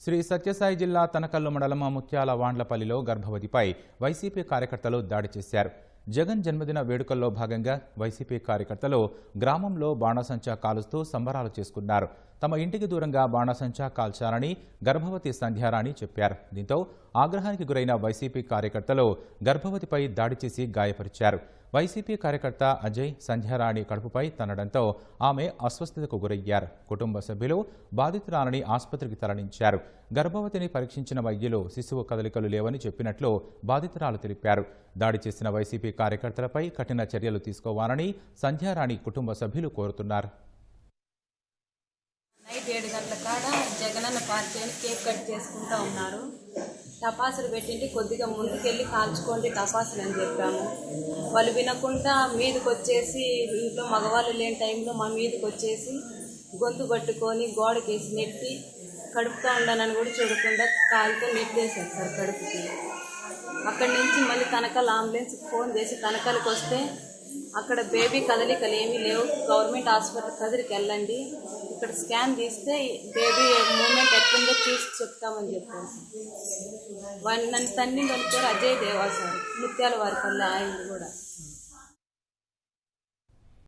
శ్రీ సత్యసాయి జిల్లా తనకల్లు మండలం ముత్యాల వాండ్లపల్లిలో గర్భవతిపై వైసీపీ కార్యకర్తలు దాడి చేశారు. జగన్ జన్మదిన వేడుకల్లో భాగంగా వైసీపీ కార్యకర్తలు గ్రామంలో బాణాసంచా కాలుస్తూ సంబరాలు చేసుకున్నారు. తమ ఇంటికి దూరంగా బాణాసంచా కాల్చాలని గర్భవతి సంధ్యారాణి చెప్పారు. దీంతో ఆగ్రహానికి గురైన వైసీపీ కార్యకర్తలు గర్భవతిపై దాడి చేసి గాయపరిచారు. వైసీపీ కార్యకర్త అజయ్ సంధ్యారాణి కడుపుపై తన్నడంతో ఆమె అస్వస్థతకు గురయ్యారు. కుటుంబ సభ్యులు బాధితురాలని ఆసుపత్రికి తరలించారు. గర్భవతిని పరీక్షించిన వైద్యులు శిశువు కదలికలు లేవని చెప్పినట్లు బాధితురాలు తెలిపారు. దాడి చేసిన వైసీపీ కార్యకర్తలపై కఠిన చర్యలు తీసుకోవాలని సంధ్యారాణి కుటుంబ సభ్యులు కోరుతున్నారు. నైట్ 7 గంటల కాడ జగనన్న పార్టీ అని కేక్ కట్ చేసుకుంటూ ఉన్నారు. టపాసులు పెట్టింటి కొద్దిగా ముందుకెళ్ళి కాల్చుకోండి టపాసులు అని చెప్పాము. వాళ్ళు వినకుండా మీదకి వచ్చేసి ఇంట్లో మగవాళ్ళు లేని టైంలో మా మీదకి వచ్చేసి గొంతు పట్టుకొని గోడకేసి నెట్టి కడుపుతో ఉండనని కూడా చూడకుండా కాలుతో నెట్టేశారు సార్ కడుపుకి. అక్కడి నుంచి మళ్ళీ తనకల్ అంబులెన్స్కి ఫోన్ చేసి తనకల్కి వస్తే అక్కడ బేబీ కదలికలు ఏమీ లేవు, గవర్నమెంట్ హాస్పిటల్ కదిరికి వెళ్ళండి, ఇక్కడ స్కాన్ తీస్తే బేబీ మూమెంట్ ఎట్లుందో చూసి చెప్తామని చెప్పాను. నన్ను తన్ని పేరు అజయ్ దేవా సార్, ముత్యాల వారిపల్లి ఆయన కూడా.